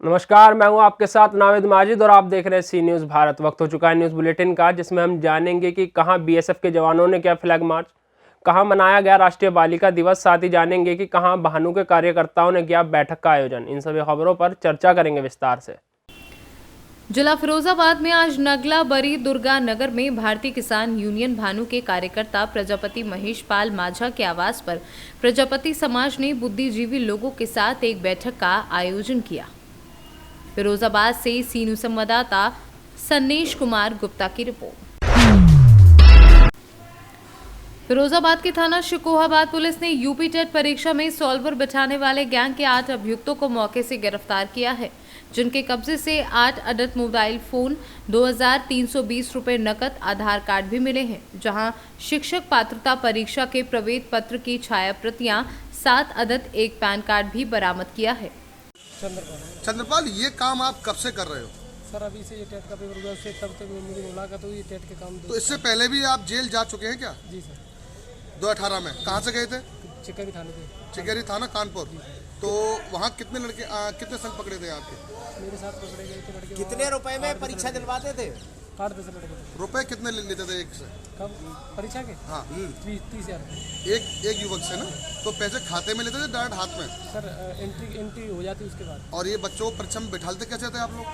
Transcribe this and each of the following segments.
नमस्कार, मैं हूं आपके साथ नावेद माजिद और आप देख रहे हैं सी न्यूज़ भारत। वक्त हो चुका है न्यूज़ बुलेटिन का, जिसमें हम जानेंगे कि कहां बीएसएफ के जवानों ने किया फ्लैग मार्च, कहां मनाया गया राष्ट्रीय बालिका दिवस। साथ ही जानेंगे कि कहां भानु के कार्यकर्ताओं ने किया बैठक का आयोजन। इन सभी खबरों पर चर्चा करेंगे विस्तार से। जिला फिरोजाबाद में आज नगला बरी दुर्गा नगर में भारतीय किसान यूनियन भानु के कार्यकर्ता प्रजापति महेश पाल माझा के आवास पर प्रजापति समाज ने बुद्धिजीवी लोगों के साथ एक बैठक का आयोजन किया। फिरोजाबाद से सीनू संवाददाता सन्नेश कुमार गुप्ता की रिपोर्ट। फिरोजाबाद के थाना शिकोहाबाद पुलिस ने यूपी टेट परीक्षा में सॉल्वर बिठाने वाले गैंग के 8 अभियुक्तों को मौके से गिरफ्तार किया है, जिनके कब्जे से 8 अदद मोबाइल फोन, 2320 रुपए नकद, आधार कार्ड भी मिले हैं। जहां शिक्षक पात्रता परीक्षा के प्रवेश पत्र की छाया प्रतियां, 7 अदद एक पैन कार्ड भी बरामद किया है। चंद्रपाल, ये काम आप कब से कर रहे हो? सर अभी से ये टेट का पेपर हुआ से तब तक मेरी मुलाकात हुई टेट के काम। तो इससे पहले भी आप जेल जा चुके हैं क्या? जी सर। 2018 में कहाँ से गए थे? चिकरी थाने पे। चिकेरी थाना कानपुर। तो वहाँ कितने लड़के कितने संग पकड़े थे आपके? मेरे साथ पकड़े गए थे लड़के। कितने रुपए में परीक्षा दिलवाते थे? 8-10 लड़के थे। रुपए कितने लेते थे एक से? कब परीक्षा के? हाँ 30,000। एक युवक से ना? तो पैसे खाते में लेते थे डायरेक्ट हाथ में? सर एंट्री हो जाती उसके बाद। और ये बच्चों को परीक्षा में बिठाते कैसे थे आप लोग?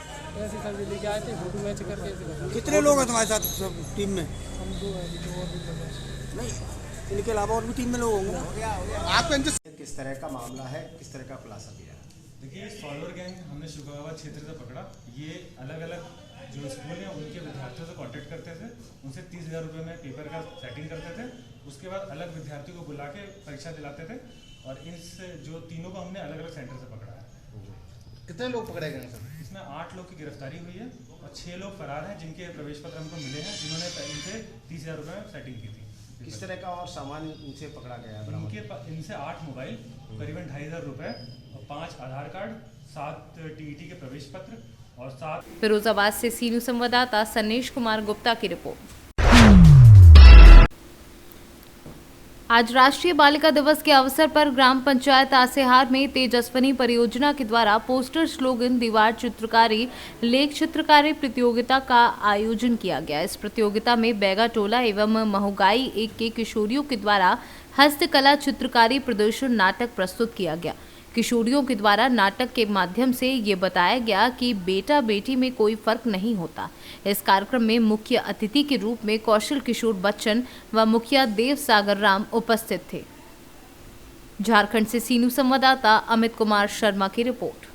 ऐसे सर लेके आए थे, फोटो मैच करके ऐसे। कितने लोग हैं तुम्हारे साथ सब टीम में? हम 2 हैं, 2 और भी लोग हैं। नहीं, इनके अलावा और भी टीम में लोग होंगे ना? आपको इनसे किस तरह का मामला है, किस तरह का खुलासा किया? देखिए, सॉल्वर गैंग हमने शिकोहाबाद क्षेत्र से पकड़ा। ये अलग अलग जो स्कूल हैं उनके विद्यार्थियों से कांटेक्ट करते थे, उनसे 30,000 रुपये में पेपर का सेटिंग करते थे। उसके बाद अलग विद्यार्थियों को बुला के परीक्षा दिलाते थे। और इस जो तीनों को हमने अलग अलग सेंटर से पकड़ा है। कितने लोग पकड़े गए सर? इसमें 8 लोग की गिरफ्तारी हुई है और 6 लोग फरार हैं, जिनके प्रवेश पत्र हमको मिले हैं, जिन्होंने इनसे 30,000 रुपये में सेटिंग की थी। किस तरह का और सामान इनसे पकड़ा गया है? इनसे 8 मोबाइल, करीबन 2,500 रुपये और 5 आधार कार्ड, 7 टीईटी के प्रवेश पत्र और 7। फिरोजाबाद से सीनू संवाददाता सन्नेश कुमार गुप्ता की रिपोर्ट। आज राष्ट्रीय बालिका दिवस के अवसर पर ग्राम पंचायत आसेहार में तेजस्विनी परियोजना के द्वारा पोस्टर, स्लोगन, दीवार चित्रकारी, लेख चित्रकारी प्रतियोगिता का आयोजन किया गया। इस प्रतियोगिता में बैगा टोला एवं महुगाई 1 के किशोरियों के द्वारा हस्तकला, चित्रकारी, प्रदर्शन, नाटक प्रस्तुत किया गया। किशोरियों के द्वारा नाटक के माध्यम से ये बताया गया कि बेटा बेटी में कोई फर्क नहीं होता। इस कार्यक्रम में मुख्य अतिथि के रूप में कौशल किशोर बच्चन व मुखिया देव सागर राम उपस्थित थे। झारखंड से सीनू संवाददाता अमित कुमार शर्मा की रिपोर्ट।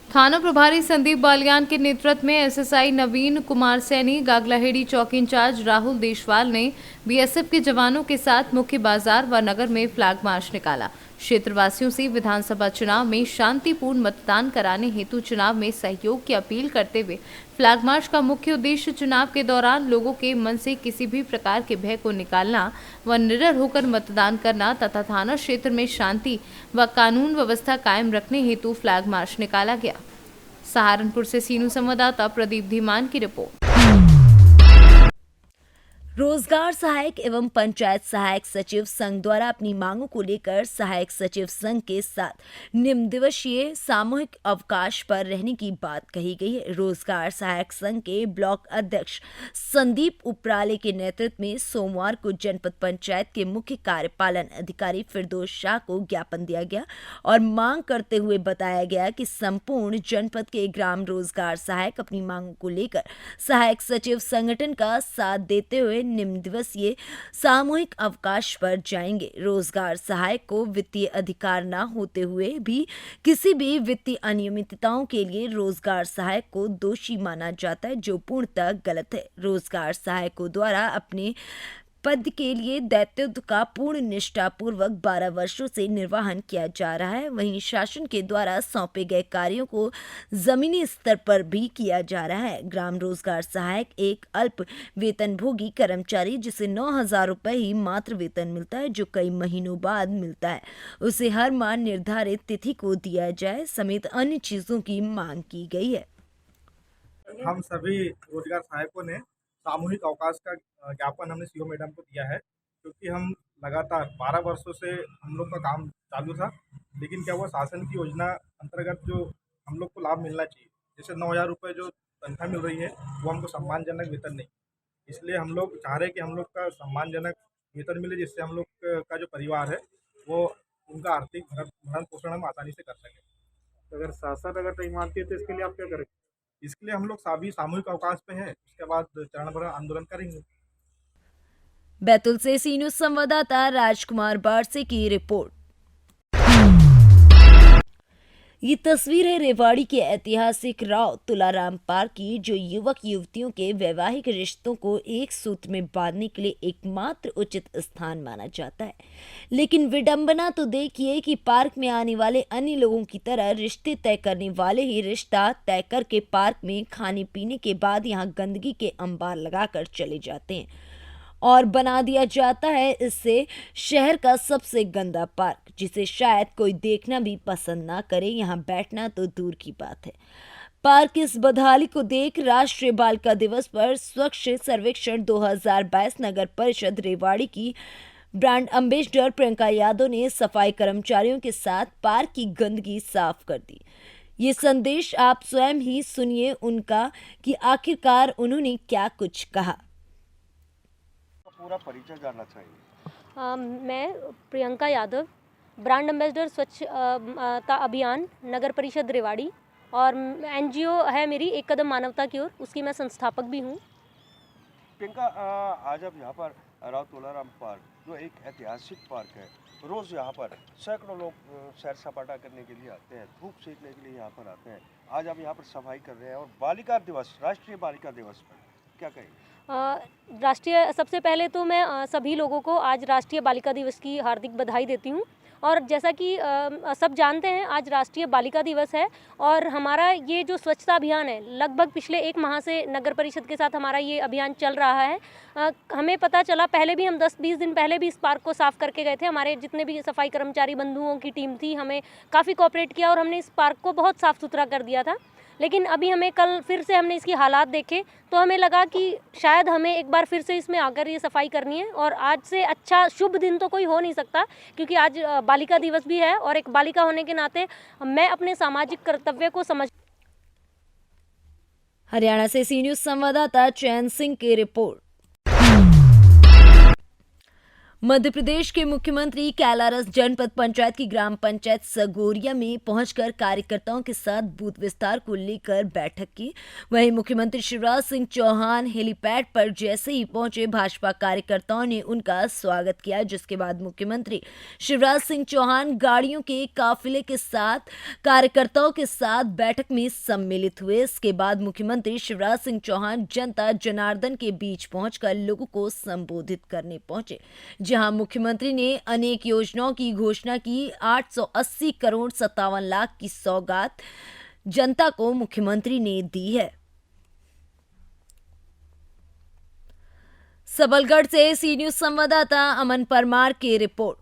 थाना प्रभारी संदीप बालियान के नेतृत्व में एसएसआई नवीन कुमार सैनी, गागलाहेड़ी चौकी इंचार्ज राहुल देशवाल ने बीएसएफ के जवानों के साथ मुख्य बाजार व नगर में फ्लैग मार्च निकाला। क्षेत्रवासियों से विधानसभा चुनाव में शांतिपूर्ण मतदान कराने हेतु चुनाव में सहयोग की अपील करते हुए फ्लैग मार्च का मुख्य उद्देश्य चुनाव के दौरान लोगों के मन से किसी भी प्रकार के भय को निकालना व निडर होकर मतदान करना तथा थाना क्षेत्र में शांति व कानून व्यवस्था कायम रखने हेतु फ्लैग मार्च निकाला गया। सहारनपुर से सीनू संवाददाता प्रदीप धीमान की रिपोर्ट। रोजगार सहायक एवं पंचायत सहायक सचिव संघ द्वारा अपनी मांगों को लेकर सहायक सचिव संघ के साथ निम्न दिवसीय सामूहिक अवकाश पर रहने की बात कही गई है। रोजगार सहायक संघ के ब्लॉक अध्यक्ष संदीप उपराले के नेतृत्व में सोमवार को जनपद पंचायत के मुख्य कार्यपालन अधिकारी फिरदौस शाह को ज्ञापन दिया गया और मांग करते हुए बताया गया कि संपूर्ण जनपद के ग्राम रोजगार सहायक अपनी मांगों को लेकर सहायक सचिव संगठन का साथ देते हुए निम्न दिवसीय सामूहिक अवकाश पर जाएंगे। रोजगार सहायक को वित्तीय अधिकार न होते हुए भी किसी भी वित्तीय अनियमितताओं के लिए रोजगार सहायक को दोषी माना जाता है, जो पूर्णतः गलत है। रोजगार सहायकों द्वारा अपने पद के लिए दायित्व का पूर्ण निष्ठापूर्वक 12 वर्षों से निर्वहन किया जा रहा है। वहीं शासन के द्वारा सौंपे गए कार्यों को जमीनी स्तर पर भी किया जा रहा है। ग्राम रोजगार सहायक एक अल्प वेतनभोगी कर्मचारी जिसे 9,000 रुपये ही मात्र वेतन मिलता है, जो कई महीनों बाद मिलता है, उसे हर माह निर्धारित तिथि को दिया जाए समेत अन्य चीजों की मांग की गई है। हम सभी रोजगार सहायकों ने सामूहिक अवकाश का ज्ञापन हमने सीओ मैडम को दिया है, क्योंकि हम लगातार 12 वर्षों से हम लोग का काम चालू था लेकिन क्या हुआ, शासन की योजना अंतर्गत जो हम लोग को लाभ मिलना चाहिए, जैसे 9,000 रुपये जो तनख्वाह मिल रही है वो हमको सम्मानजनक वेतन नहीं, इसलिए हम लोग चाह रहे हैं कि हम लोग का सम्मानजनक वेतन मिले, जिससे हम लोग का जो परिवार है वो उनका आर्थिक भरण पोषण हम आसानी से कर सकें। अगर शासन नहीं मानती है तो इसके लिए आप क्या करेंगे? इसके लिए हम लोग सभी सामूहिक अवकाश पे हैं, उसके बाद चरणबद्ध आंदोलन करेंगे। बैतूल से सी न्यूज संवाददाता राजकुमार बारसे की रिपोर्ट। ये तस्वीर है रेवाड़ी के ऐतिहासिक राव तुलाराम पार्क की, जो युवक युवतियों के वैवाहिक रिश्तों को एक सूत्र में बांधने के लिए एकमात्र उचित स्थान माना जाता है। लेकिन विडंबना तो देखिए कि पार्क में आने वाले अन्य लोगों की तरह रिश्ते तय करने वाले ही रिश्ता तय करके पार्क में खाने पीने के बाद यहाँ गंदगी के अंबार लगाकर चले जाते हैं और बना दिया जाता है इससे शहर का सबसे गंदा पार्क, जिसे शायद कोई देखना भी पसंद ना करे, यहाँ बैठना तो दूर की बात है। पार्क इस बदहाली को देख राष्ट्रीय बालिका दिवस पर स्वच्छ सर्वेक्षण 2022 नगर परिषद रेवाड़ी की ब्रांड एम्बेसडर प्रियंका यादव ने सफाई कर्मचारियों के साथ पार्क की गंदगी साफ कर दी। ये संदेश आप स्वयं ही सुनिए उनका कि आखिरकार उन्होंने क्या कुछ कहा। पूरा परिचय जानना चाहिए। मैं प्रियंका यादव, ब्रांड एम्बेसडर स्वच्छता अभियान नगर परिषद रेवाड़ी, और एनजीओ है मेरी एक कदम मानवता की ओर, उसकी मैं संस्थापक भी हूँ। प्रियंका, आज आप यहाँ पर राव तुलाराम पार्क, जो एक ऐतिहासिक पार्क है, रोज़ यहाँ पर सैकड़ों लोग सैर सपाटा करने के लिए आते हैं, धूप सेकने के लिए यहाँ पर आते हैं। आज आप यहाँ पर सफाई कर रहे हैं और बालिका दिवस, राष्ट्रीय बालिका दिवस पर क्या कहेंगे? राष्ट्रीय सबसे पहले तो मैं सभी लोगों को आज राष्ट्रीय बालिका दिवस की हार्दिक बधाई देती हूँ। और जैसा कि सब जानते हैं, आज राष्ट्रीय बालिका दिवस है और हमारा ये जो स्वच्छता अभियान है, लगभग पिछले 1 माह से नगर परिषद के साथ हमारा ये अभियान चल रहा है। हमें पता चला, पहले भी हम 10-20 दिन पहले भी इस पार्क को साफ़ करके गए थे। हमारे जितने भी सफाई कर्मचारी बंधुओं की टीम थी, हमें काफ़ी कोऑपरेट किया और हमने इस पार्क को बहुत साफ़ सुथरा कर दिया था। लेकिन अभी हमें कल फिर से हमने इसकी हालात देखे तो हमें लगा कि शायद हमें एक बार फिर से इसमें आकर ये सफाई करनी है। और आज से अच्छा शुभ दिन तो कोई हो नहीं सकता, क्योंकि आज बालिका दिवस भी है और एक बालिका होने के नाते मैं अपने सामाजिक कर्तव्य को समझ। हरियाणा से सी न्यूज संवाददाता चैन सिंह की रिपोर्ट। मध्य प्रदेश के मुख्यमंत्री कैलारस जनपद पंचायत की ग्राम पंचायत सगोरिया में पहुंचकर कार्यकर्ताओं के साथ बूथ विस्तार को लेकर बैठक की। वहीं मुख्यमंत्री शिवराज सिंह चौहान हेलीपैड पर जैसे ही पहुंचे, भाजपा कार्यकर्ताओं ने उनका स्वागत किया, जिसके बाद मुख्यमंत्री शिवराज सिंह चौहान गाड़ियों के काफिले के साथ कार्यकर्ताओं के साथ बैठक में सम्मिलित हुए। इसके बाद मुख्यमंत्री शिवराज सिंह चौहान जनता जनार्दन के बीच पहुंचकर लोगों को संबोधित करने पहुंचे, जहां मुख्यमंत्री ने अनेक योजनाओं की घोषणा की। 880 करोड़ 57 लाख की सौगात जनता को मुख्यमंत्री ने दी है। सबलगढ़ से सी न्यूज संवाददाता अमन परमार की रिपोर्ट।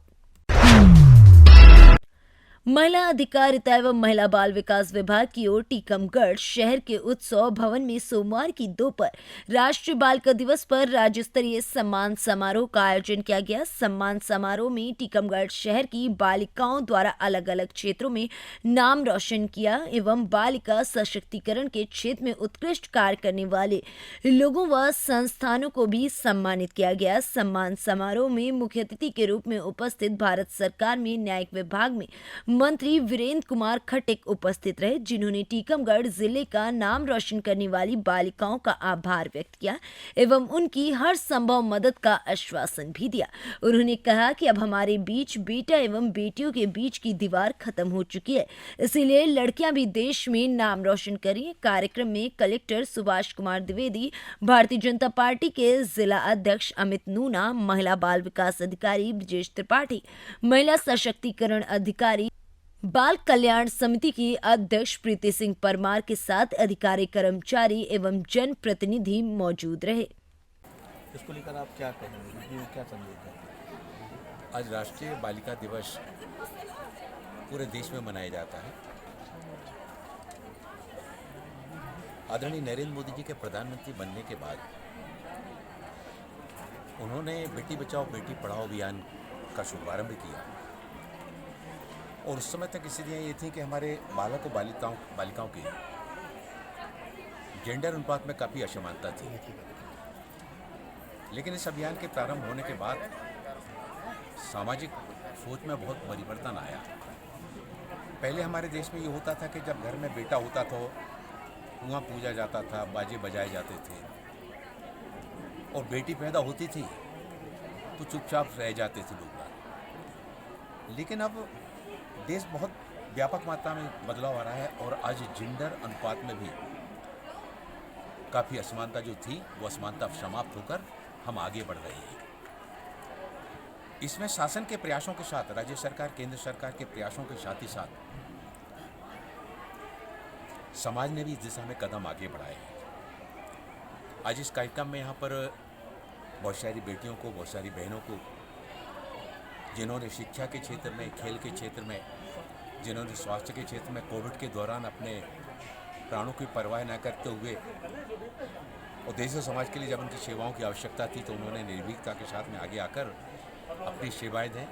महिला अधिकारिता एवं महिला बाल विकास विभाग की ओर टीकमगढ़ शहर के उत्सव भवन में सोमवार की दोपहर राष्ट्रीय बालिका दिवस पर राज्य स्तरीय सम्मान समारोह का आयोजन किया गया। सम्मान समारोह में टीकमगढ़ शहर की बालिकाओं द्वारा अलग अलग क्षेत्रों में नाम रोशन किया एवं बालिका सशक्तिकरण के क्षेत्र में उत्कृष्ट कार्य करने वाले लोगों व संस्थानों को भी सम्मानित किया गया। सम्मान समारोह में मुख्य अतिथि के रूप में उपस्थित भारत सरकार में न्यायिक विभाग में मंत्री वीरेंद्र कुमार खटिक उपस्थित रहे, जिन्होंने टीकमगढ़ जिले का नाम रोशन करने वाली बालिकाओं का आभार व्यक्त किया एवं उनकी हर संभव मदद का आश्वासन भी दिया। उन्होंने कहा कि अब हमारे बीच बेटा एवं बेटियों के बीच की दीवार खत्म हो चुकी है, इसीलिए लड़कियां भी देश में नाम रोशन करें। कार्यक्रम में कलेक्टर सुभाष कुमार द्विवेदी, भारतीय जनता पार्टी के जिला अध्यक्ष अमित नूना, महिला बाल विकास अधिकारी ब्रजेश त्रिपाठी, महिला सशक्तिकरण अधिकारी बाल कल्याण समिति की अध्यक्ष प्रीति सिंह परमार के साथ अधिकारी, कर्मचारी एवं जन प्रतिनिधि मौजूद रहे। इसको लेकर आप क्या कहेंगे, क्या संदेश है? आज राष्ट्रीय बालिका दिवस पूरे देश में मनाया जाता है। आदरणीय नरेंद्र मोदी जी के प्रधानमंत्री बनने के बाद उन्होंने बेटी बचाओ बेटी पढ़ाओ अभियान का शुभारंभ किया और उस समय तक स्थितियाँ ये थी कि हमारे बालक और बालिकाओं की जेंडर अनुपात में काफ़ी असमानता थी। लेकिन इस अभियान के प्रारंभ होने के बाद सामाजिक सोच में बहुत परिवर्तन आया। पहले हमारे देश में ये होता था कि जब घर में बेटा होता था कुआं पूजा जाता था, बाजे बजाए जाते थे, और बेटी पैदा होती थी तो चुपचाप रह जाते थे लोग। लेकिन अब देश बहुत व्यापक मात्रा में बदलाव आ रहा है और आज जेंडर अनुपात में भी काफ़ी असमानता जो थी वो असमानता समाप्त होकर हम आगे बढ़ रहे हैं। इसमें शासन के प्रयासों के साथ, राज्य सरकार केंद्र सरकार के प्रयासों के साथ ही साथ समाज ने भी इस दिशा में कदम आगे बढ़ाए हैं। आज इस कार्यक्रम में यहाँ पर बहुत सारी बेटियों को, बहुत सारी बहनों को, जिन्होंने शिक्षा के क्षेत्र में, खेल के क्षेत्र में, जिन्होंने स्वास्थ्य के क्षेत्र में कोविड के दौरान अपने प्राणों की परवाह न करते हुए और देश और समाज के लिए जब उनकी सेवाओं की आवश्यकता थी तो उन्होंने निर्भीकता के साथ में आगे आकर अपनी सेवाएं दें।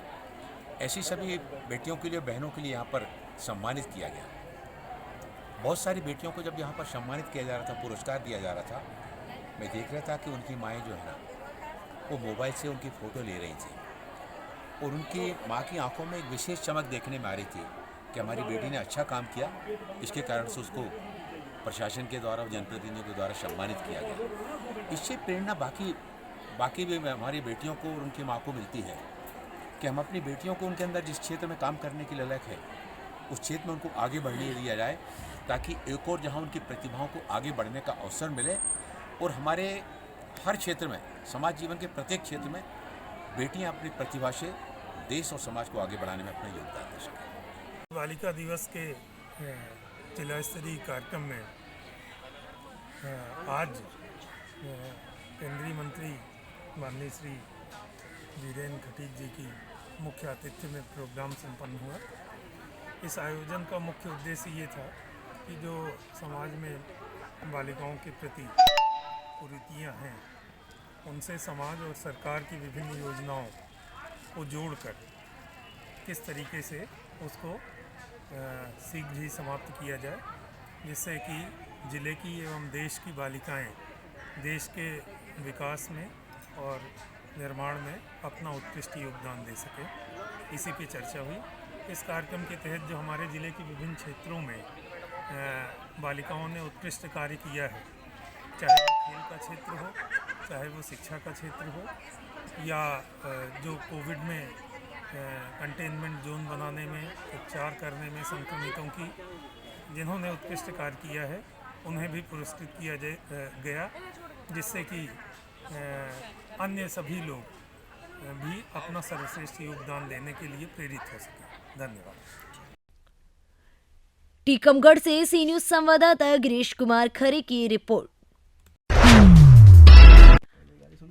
ऐसी सभी बेटियों के लिए, बहनों के लिए यहाँ पर सम्मानित किया गया। बहुत सारी बेटियों को जब यहाँ पर सम्मानित किया जा रहा था, पुरस्कार दिया जा रहा था, मैं देख रहा था कि उनकी माएँ जो है ना, वो मोबाइल से उनकी फ़ोटो ले रही थी और उनकी माँ की आंखों में एक विशेष चमक देखने में आ रही थी कि हमारी बेटी ने अच्छा काम किया, इसके कारण से उसको प्रशासन के द्वारा और जनप्रतिनिधियों के द्वारा सम्मानित किया गया। इससे प्रेरणा बाकी भी हमारी बेटियों को और उनकी माँ को मिलती है कि हम अपनी बेटियों को उनके अंदर जिस क्षेत्र में काम करने की ललक है उस क्षेत्र में उनको आगे बढ़ने दिया जाए, ताकि एक और जहाँ उनकी प्रतिभाओं को आगे बढ़ने का अवसर मिले और हमारे हर क्षेत्र में, समाज जीवन के प्रत्येक क्षेत्र में बेटियां अपनी प्रतिभा से देश और समाज को आगे बढ़ाने में अपना योगदान दे सकें। बालिका दिवस के जिला स्तरीय कार्यक्रम में आज केंद्रीय मंत्री माननीय श्री वीरेंद्र खटीक जी की मुख्य आतिथ्य में प्रोग्राम संपन्न हुआ। इस आयोजन का मुख्य उद्देश्य ये था कि जो समाज में बालिकाओं के प्रति कुरीतियाँ हैं उनसे समाज और सरकार की विभिन्न योजनाओं को जोड़कर किस तरीके से उसको शीघ्र ही समाप्त किया जाए, जिससे कि ज़िले की एवं देश की बालिकाएं देश के विकास में और निर्माण में अपना उत्कृष्ट योगदान दे सकें। इसी पे चर्चा हुई। इस कार्यक्रम के तहत जो हमारे ज़िले के विभिन्न क्षेत्रों में बालिकाओं ने उत्कृष्ट कार्य किया है, चाहे वो खेल का क्षेत्र हो, चाहे वो शिक्षा का क्षेत्र हो, या जो कोविड में कंटेनमेंट जोन बनाने में, उपचार करने में संक्रमितों की जिन्होंने उत्कृष्ट कार्य किया है उन्हें भी पुरस्कृत किया गया, जिससे कि अन्य सभी लोग भी अपना सर्वश्रेष्ठ योगदान देने के लिए प्रेरित हो सकें। धन्यवाद। टीकमगढ़ से सी न्यूज संवाददाता गिरीश कुमार खरे की रिपोर्ट।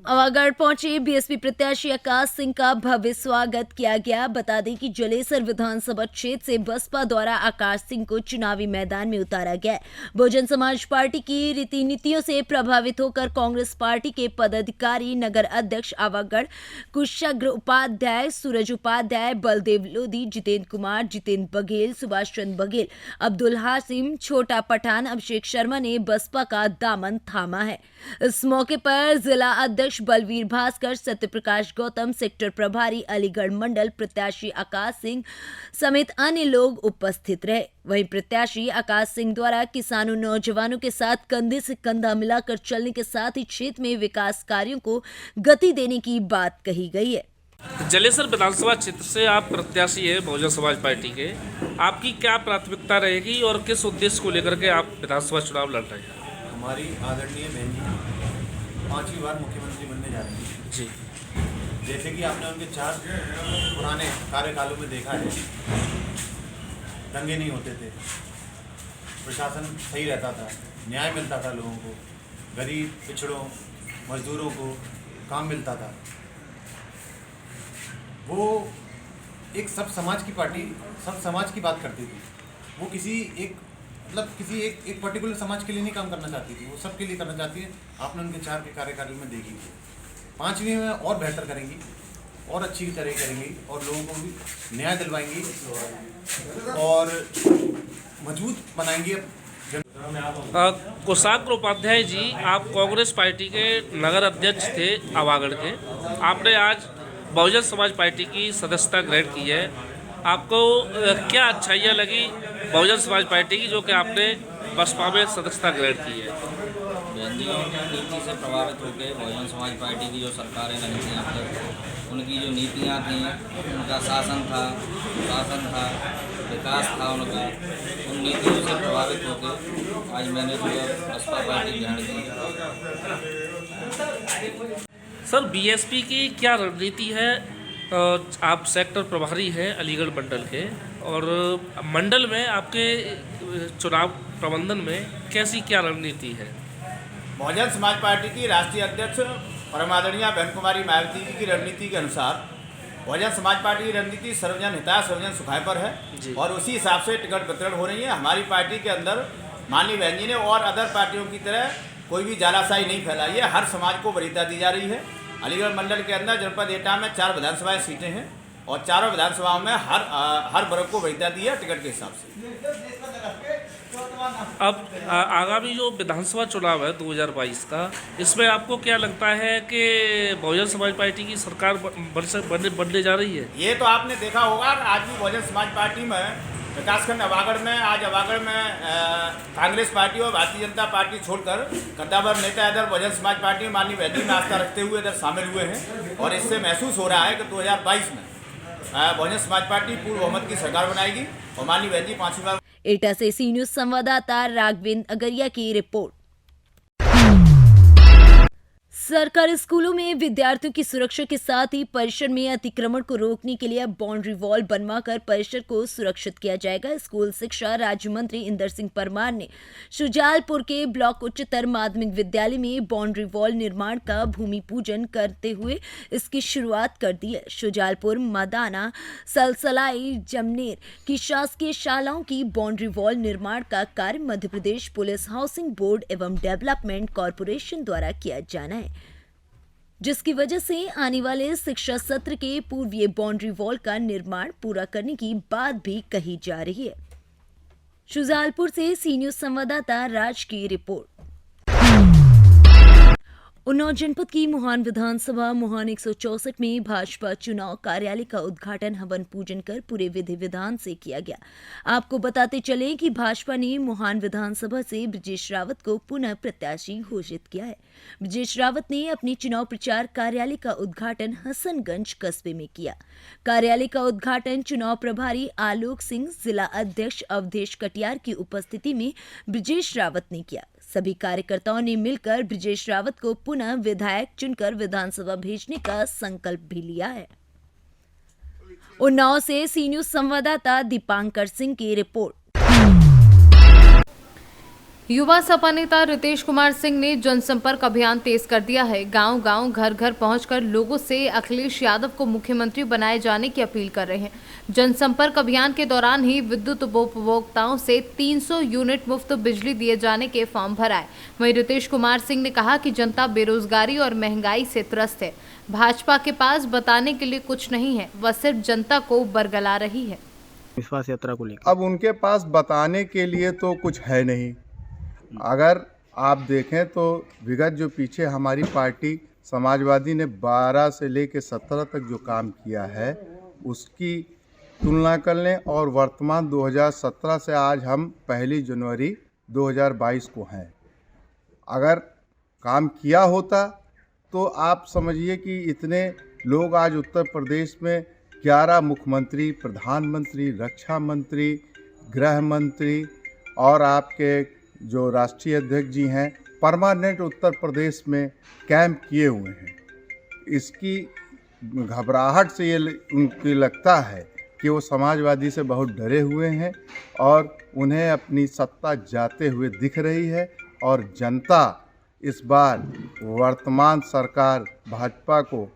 अवागढ़ पहुंचे बीएसपी प्रत्याशी आकाश सिंह का भव्य स्वागत किया गया। बता दें कि जलेसर विधानसभा क्षेत्र से बसपा द्वारा आकाश सिंह को चुनावी मैदान में उतारा गया है। बहुजन समाज पार्टी की रीति नीतियों से प्रभावित होकर कांग्रेस पार्टी के पदाधिकारी नगर अध्यक्ष अवागढ़ कुशाग्र उपाध्याय, सूरज उपाध्याय, बलदेव लोधी, जितेंद्र कुमार, जितेंद्र बघेल, सुभाष चंद्र बघेल, अब्दुल हासिम, छोटा पठान, अभिषेक शर्मा ने बसपा का दामन थामा है। इस मौके पर जिला अध्यक्ष बलवीर भास्कर, सत्यप्रकाश गौतम, सेक्टर प्रभारी अलीगढ़ मंडल प्रत्याशी आकाश सिंह समेत अन्य लोग उपस्थित रहे। वहीं प्रत्याशी आकाश सिंह द्वारा किसानों, नौजवानों के साथ कंधे से कंधा मिलाकर चलने के साथ ही क्षेत्र में विकास कार्यों को गति देने की बात कही गई है। जलेसर विधानसभा क्षेत्र से आप प्रत्याशी है बहुजन समाज पार्टी के, आपकी क्या प्राथमिकता रहेगी और किस उद्देश्य को लेकर के आप विधानसभा चुनाव लड़ रहे हैं? हमारी आदरणीय बहन जी 5वीं बार मुख्यमंत्री बनने जा रही हैं जी। जैसे कि आपने उनके 4 पुराने कार्यकालों में देखा है, दंगे नहीं होते थे, प्रशासन सही रहता था, न्याय मिलता था लोगों को, गरीब, पिछड़ों, मजदूरों को काम मिलता था। वो एक सब समाज की पार्टी, सब समाज की बात करती थी। वो किसी एक पर्टिकुलर समाज के लिए नहीं काम करना चाहती थी, वो सबके लिए करना चाहती है। आपने उनके 4 के कार्यकाल में देखी थी। 5वीं में और बेहतर करेंगी और अच्छी तरह करेंगी और लोगों को भी न्याय दिलवाएंगी और मजबूत बनाएंगी। कुशाग्र उपाध्याय जी, आप कांग्रेस पार्टी के नगर अध्यक्ष थे आवागढ़ के। आपने आज बहुजन समाज पार्टी की सदस्यता ग्रहण की है। आपको क्या अच्छाइयाँ लगी बहुजन समाज पार्टी की जो कि आपने बसपा में सदस्यता ग्रहण की है? व्यंजनों की नीति से प्रभावित होकर बहुजन समाज पार्टी की जो सरकारें रही थी यहाँ पर, उनकी जो नीतियाँ थी, उनका शासन था, विकास था उनका, उन नीतियों से प्रभावित होकर आज मैंने जो बसपा पार्टी ग्रहण की। सर, बीएसपी की क्या रणनीति है? आप सेक्टर प्रभारी हैं अलीगढ़ मंडल के, और मंडल में आपके चुनाव प्रबंधन में कैसी क्या रणनीति है? बहुजन समाज पार्टी की राष्ट्रीय अध्यक्ष परमादरणीय बहन कुमारी मायावती जी की रणनीति के अनुसार बहुजन समाज पार्टी की रणनीति सर्वजन हिताय सर्वजन सुखाय पर है और उसी हिसाब से टिकट वितरण हो रही है। हमारी पार्टी के अंदर माननीय बहन जी ने और अदर पार्टियों की तरह कोई भी जालाशाही नहीं फैलाई है। हर समाज को वरीयता दी जा रही है। अलीगढ़ मंडल के अंदर जनपद एटा में 4 विधानसभा सीटें हैं और चारों विधानसभाओं में हर वर्ग को वरीयता दी है टिकट के हिसाब से। अब आगामी जो विधानसभा चुनाव है 2022 का, इसमें आपको क्या लगता है कि बहुजन समाज पार्टी की सरकार बनने जा रही है? ये तो आपने देखा होगा, आज भी बहुजन समाज पार्टी में विकासखंड अवागढ़ में कांग्रेस पार्टी और भारतीय जनता पार्टी छोड़कर कद्दावर नेता इधर बहुजन समाज पार्टी में माननीय बहन जी में आस्था रखते हुए इधर शामिल हुए हैं और इससे महसूस हो रहा है कि 2022 में बहुजन समाज पार्टी पूर्ण बहुमत की सरकार बनाएगी और माननीय बहन जी 5वीं बार। एटा से सी न्यूज संवाददाता राघवेंद्र अगरिया की रिपोर्ट। सरकारी स्कूलों में विद्यार्थियों की सुरक्षा के साथ ही परिसर में अतिक्रमण को रोकने के लिए बाउंड्री वॉल बनवाकर परिसर को सुरक्षित किया जाएगा। स्कूल शिक्षा राज्य मंत्री इंदर सिंह परमार ने शुजालपुर के ब्लॉक उच्चतर माध्यमिक विद्यालय में बाउंड्री वॉल निर्माण का भूमि पूजन करते हुए इसकी शुरुआत कर दी है। शुजालपुर, मदाना, सलसलाई, जमनेर की शासकीय शालाओं की बाउंड्री वॉल निर्माण का कार्य Madhya Pradesh police housing board एवं डेवलपमेंट कॉरपोरेशन द्वारा किया जाना है, जिसकी वजह से आने वाले शिक्षा सत्र के पूर्व ये बाउंड्री वॉल का निर्माण पूरा करने की बात भी कही जा रही है। शुजालपुर से सी न्यूज संवाददाता राज की रिपोर्ट। उन्नाव जनपद की मुहान विधानसभा मुहान 164 में भाजपा चुनाव कार्यालय का उद्घाटन हवन पूजन कर पूरे विधि विधान से किया गया। आपको बताते चले कि भाजपा ने मुहान विधानसभा से ब्रजेश रावत को पुनः प्रत्याशी घोषित किया है। ब्रजेश रावत ने अपनी चुनाव प्रचार कार्यालय का उद्घाटन हसनगंज कस्बे में किया। कार्यालय का उद्घाटन चुनाव प्रभारी आलोक सिंह, जिला अध्यक्ष अवधेश कटियार की उपस्थिति में ब्रजेश रावत ने किया। सभी कार्यकर्ताओं ने मिलकर ब्रजेश रावत को पुनः विधायक चुनकर विधानसभा भेजने का संकल्प भी लिया है। उन्नाव से सी न्यूज संवाददाता दीपांकर सिंह की रिपोर्ट। युवा सपा नेता रितेश कुमार सिंह ने जनसंपर्क अभियान तेज कर दिया है। गांव-गांव, घर-घर पहुंचकर लोगों से अखिलेश यादव को मुख्यमंत्री बनाए जाने की अपील कर रहे हैं। जनसंपर्क अभियान के दौरान ही विद्युत उपभोक्ताओं से 300 यूनिट मुफ्त बिजली दिए जाने के फॉर्म भराए। वहीं रितेश कुमार सिंह ने कहा कि जनता बेरोजगारी और महंगाई से त्रस्त है। भाजपा के पास बताने के लिए कुछ नहीं है, वह सिर्फ जनता को बरगला रही है। विश्वास यात्रा को लेकर अब उनके पास बताने के लिए तो कुछ है नहीं। अगर आप देखें तो विगत जो पीछे हमारी पार्टी समाजवादी ने 12 से लेकर 17 तक जो काम किया है उसकी तुलना कर लें और वर्तमान 2017 से आज हम 1 जनवरी 2022 को हैं। अगर काम किया होता तो आप समझिए कि इतने लोग आज उत्तर प्रदेश में 11 मुख्यमंत्री, प्रधानमंत्री, रक्षा मंत्री, गृह मंत्री और आपके जो राष्ट्रीय अध्यक्ष जी हैं परमानेंट उत्तर प्रदेश में कैंप किए हुए हैं। इसकी घबराहट से ये उनकी लगता है कि वो समाजवादी से बहुत डरे हुए हैं और उन्हें अपनी सत्ता जाते हुए दिख रही है और जनता इस बार वर्तमान सरकार भाजपा को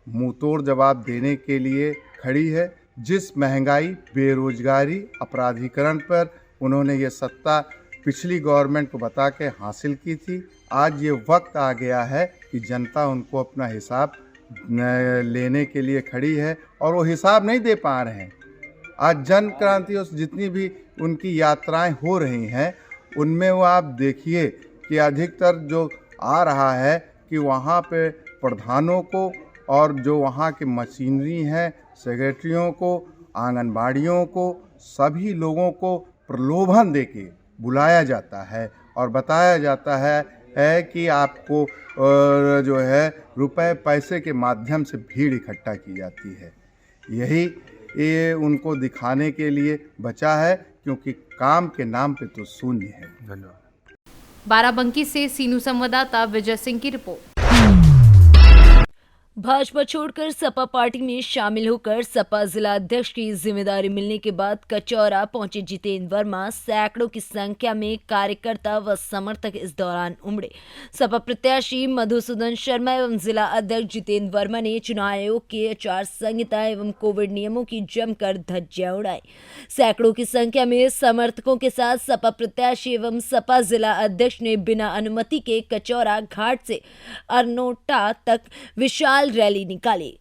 मुंहतोड़ जवाब देने के लिए खड़ी है। जिस महंगाई, बेरोजगारी, अपराधीकरण पर उन्होंने ये सत्ता पिछली गवर्नमेंट को बता के हासिल की थी, आज ये वक्त आ गया है कि जनता उनको अपना हिसाब लेने के लिए खड़ी है और वो हिसाब नहीं दे पा रहे हैं। आज जन क्रांति और जितनी भी उनकी यात्राएं हो रही हैं उनमें वो आप देखिए कि अधिकतर जो आ रहा है कि वहाँ पे प्रधानों को और जो वहाँ की मशीनरी हैं, सेक्रेटरियों को, आंगनबाड़ियों को, सभी लोगों को प्रलोभन देके बुलाया जाता है और बताया जाता है कि आपको जो है रुपए पैसे के माध्यम से भीड़ इकट्ठा की जाती है। यही ये उनको दिखाने के लिए बचा है, क्योंकि काम के नाम पे तो शून्य है। धन्यवाद। बाराबंकी से सीनू संवाददाता विजय सिंह की रिपोर्ट। भाजपा छोड़कर सपा पार्टी में शामिल होकर सपा जिला अध्यक्ष की जिम्मेदारी मिलने के बाद कचौरा पहुंचे जितेंद्र वर्मा। सैकड़ों की संख्या में कार्यकर्ता व समर्थक इस दौरान उमड़े। सपा प्रत्याशी मधुसूदन शर्मा एवं जिला अध्यक्ष जितेंद्र वर्मा ने चुनाव आयोग के आचार संहिता एवं कोविड नियमों की जमकर धज्जियां उड़ाई। सैकड़ों की संख्या में समर्थकों के साथ सपा प्रत्याशी एवं सपा जिला अध्यक्ष ने बिना अनुमति के कचौरा घाट से अरनोटा तक विशाल रैली निकाली।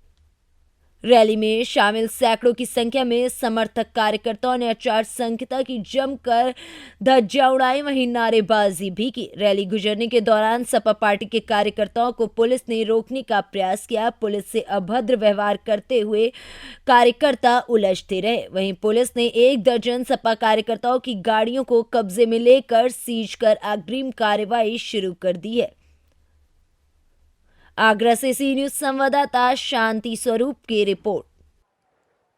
रैली में शामिल सैकड़ों की संख्या में समर्थक कार्यकर्ताओं ने आचार संहिता की जमकर धज्जियां उड़ाई, वहीं नारेबाजी भी की। रैली गुजरने के दौरान सपा पार्टी के कार्यकर्ताओं को पुलिस ने रोकने का प्रयास किया। पुलिस से अभद्र व्यवहार करते हुए कार्यकर्ता उलझते रहे। वहीं पुलिस ने 1 दर्जन सपा कार्यकर्ताओं की गाड़ियों को कब्जे में लेकर सीज कर अग्रिम कार्रवाई शुरू कर दी है। आगरा से सी न्यूज संवाददाता शांति स्वरूप की रिपोर्ट।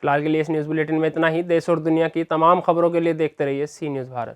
फिलहाल के लिए इस न्यूज़ बुलेटिन में इतना ही। देश और दुनिया की तमाम खबरों के लिए देखते रहिए सी न्यूज़ भारत।